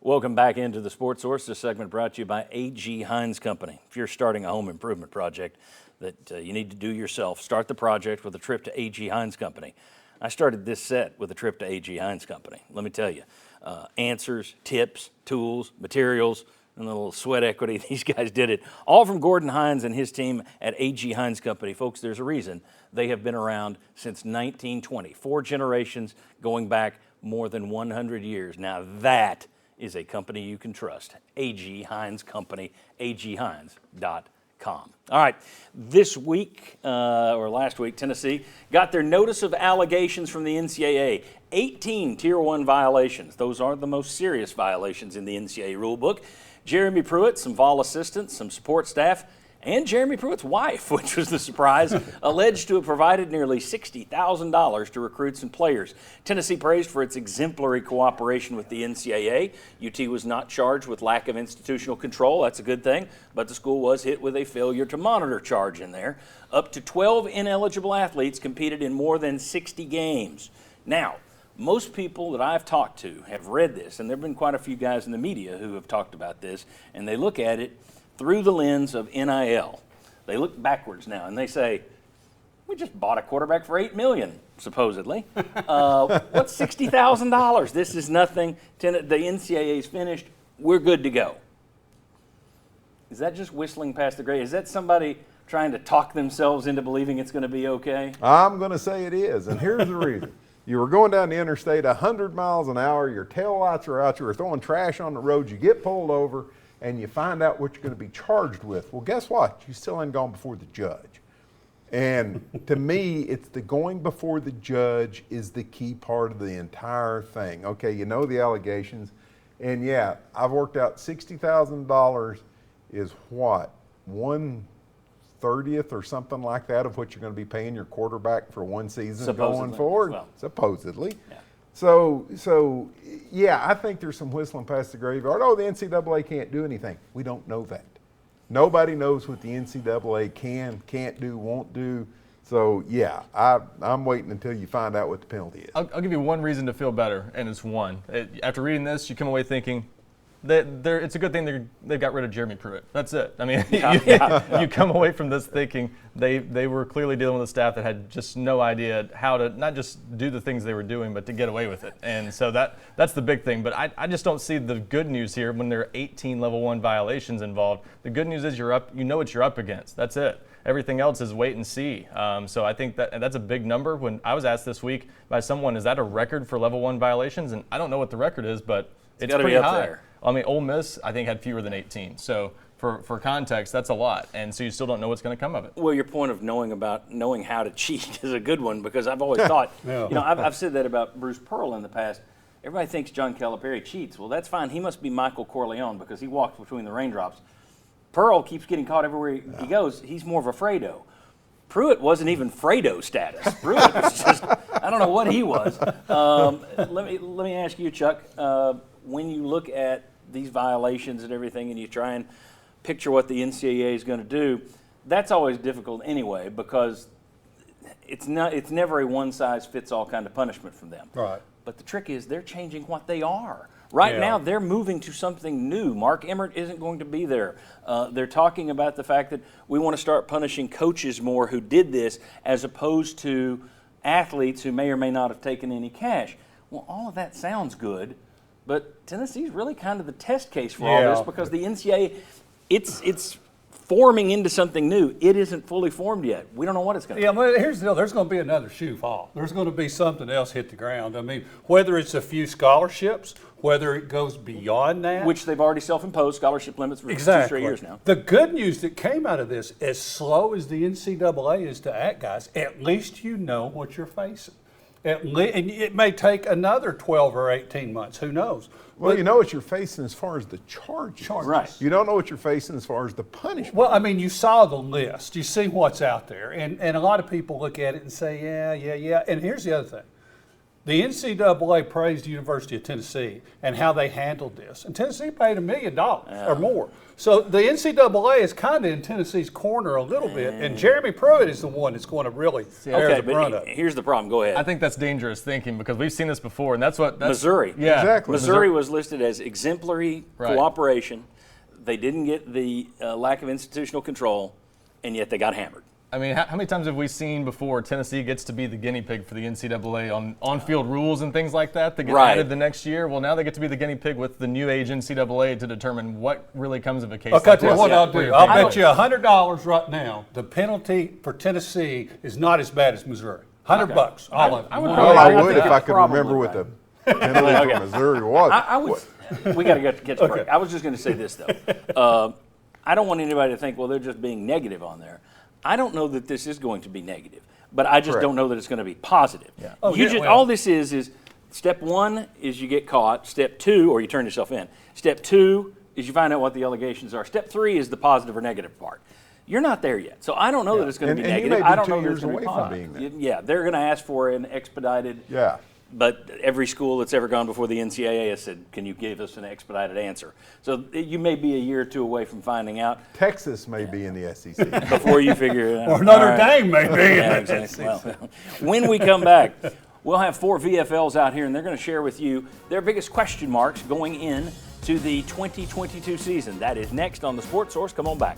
Welcome back into the Sports Source. This segment brought to you by A.G. Hines Company. If you're starting a home improvement project that you need to do yourself, start the project with a trip to A.G. Hines Company. I started this set with a trip to A.G. Hines Company. Let me tell you, answers, tips, tools, materials, and a little sweat equity. These guys did it. All from Gordon Hines and his team at A.G. Hines Company. Folks, there's a reason they have been around since 1920. 4 generations going back more than 100 years. Now that is a company you can trust. A.G. Hines Company, aghines.com. All right, this week, or last week, Tennessee got their notice of allegations from the NCAA. 18 Tier 1 violations. Those are the most serious violations in the NCAA rulebook. Jeremy Pruitt, some Vol assistants, some support staff, and Jeremy Pruitt's wife, which was the surprise, alleged to have provided nearly $60,000 to recruits and players. Tennessee praised for its exemplary cooperation with the NCAA. UT was not charged with lack of institutional control. That's a good thing, but the school was hit with a failure to monitor charge in there. Up to 12 ineligible athletes competed in more than 60 games. Now, most people that I've talked to have read this, and there have been quite a few guys in the media who have talked about this, and they look at it through the lens of NIL. They look backwards now and they say, we just bought a quarterback for $8 million, supposedly. What's $60,000? This is nothing. The NCAA's finished. We're good to go. Is that just whistling past the grave? Is that somebody trying to talk themselves into believing it's going to be okay? I'm going to say it is, and here's the reason. You were going down the interstate 100 miles an hour, your taillights are out, you were throwing trash on the road, you get pulled over, and you find out what you're going to be charged with. Well, guess what? You still ain't gone before the judge. And to me, it's the going before the judge is the key part of the entire thing. Okay, you know the allegations, and yeah, I've worked out $60,000 is what? 1/30 or something like that of what you're going to be paying your quarterback for one season Supposedly, going forward. well. Supposedly. Yeah. So yeah, I think there's some whistling past the graveyard. Oh, the NCAA can't do anything. We don't know that. Nobody knows what the NCAA can, can't do, won't do. So yeah, I'm waiting until you find out what the penalty is. I'll give you one reason to feel better, and it's one. After reading this, you come away thinking, it's a good thing they got rid of Jeremy Pruitt. That's it. I mean, you come away from this thinking they were clearly dealing with a staff that had just no idea how to not just do the things they were doing, but to get away with it. And so that's the big thing. But I just don't see the good news here when there are 18 level 1 violations involved. The good news is you know what you're up against. That's it. Everything else is wait and see. So I think that's a big number. When I was asked this week by someone, is that a record for level 1 violations? And I don't know what the record is, but it's pretty high. There. I mean, Ole Miss, I think, had fewer than 18. So for context, that's a lot. And so you still don't know what's going to come of it. Well, your point of knowing how to cheat is a good one, because I've always thought, I've said that about Bruce Pearl in the past. Everybody thinks John Calipari cheats. Well, that's fine. He must be Michael Corleone because he walks between the raindrops. Pearl keeps getting caught everywhere he goes. He's more of a Fredo. Pruitt wasn't even Fredo status. Pruitt was just, I don't know what he was. Let me ask you, Chuck, when you look at these violations and everything and you try and picture what the NCAA is going to do, that's always difficult anyway, because it's never a one-size-fits-all kind of punishment from them. Right. But the trick is they're changing what they are. Right now, they're moving to something new. Mark Emmert isn't going to be there. They're talking about the fact that we want to start punishing coaches more who did this, as opposed to athletes who may or may not have taken any cash. Well, all of that sounds good, but Tennessee's really kind of the test case for all this, because the NCAA, it's forming into something new. It isn't fully formed yet. We don't know what it's going to be. Yeah, but here's the deal. There's going to be another shoe fall. There's going to be something else hit the ground. I mean, whether it's a few scholarships, whether it goes beyond that. Which they've already self-imposed scholarship limits for 2 straight years now. The good news that came out of this, as slow as the NCAA is to act, guys, at least you know what you're facing. And it may take another 12 or 18 months. Who knows? Well, you know what you're facing as far as the charges. Right. You don't know what you're facing as far as the punishment. Well, I mean, you saw the list. You see what's out there. And a lot of people look at it and say, yeah. And here's the other thing. The NCAA praised the University of Tennessee and how they handled this. And Tennessee paid $1 million or more. So the NCAA is kind of in Tennessee's corner a little bit, and Jeremy Pruitt is the one that's going to really bear Okay, the brunt of but it. here's the problem. Go ahead. I think that's dangerous thinking because we've seen this before, and that's Missouri. Yeah, Exactly. Missouri was listed as exemplary Right. cooperation. They didn't get the lack of institutional control, and yet they got hammered. I mean, how many times have we seen before Tennessee gets to be the guinea pig for the NCAA on-field rules and things like that get Right. added the next year? Well, now they get to be the guinea pig with the new age NCAA to determine what really comes of a case. Okay, I'll like tell you this. what I'll Where do. you're I'll paying bet you $100 right now the penalty for Tennessee is not as bad as Missouri. $100, all of it. I would Well, I I would think if I it's could probably remember what right. the penalty for Missouri was. I would. We got to get to break. I was just going to say this though. I don't want anybody to think, well, they're just being negative on there. I don't know that this is going to be negative, but I just Correct. don't know that it's going to be positive. Yeah. Oh, You yeah, just, well- all this is step one is you get caught. Step two, or you turn yourself in. Step two is you find out what the allegations are. Step three is the positive or negative part. You're not there yet, so I don't know that it's going to And- be and you negative. may be I don't 2 know that years it's going to away be from positive. being there. Yeah, they're going to ask for an expedited. Yeah. But every school that's ever gone before the NCAA has said, can you give us an expedited answer? So you may be a year or two away from finding out Texas may be in the SEC. before you figure it out. Or Notre All right. Dame, maybe. Yeah, exactly. Well, when we come back, we'll have 4 VFLs out here, and they're going to share with you their biggest question marks going in to the 2022 season. That is next on the Sports Source. Come on back.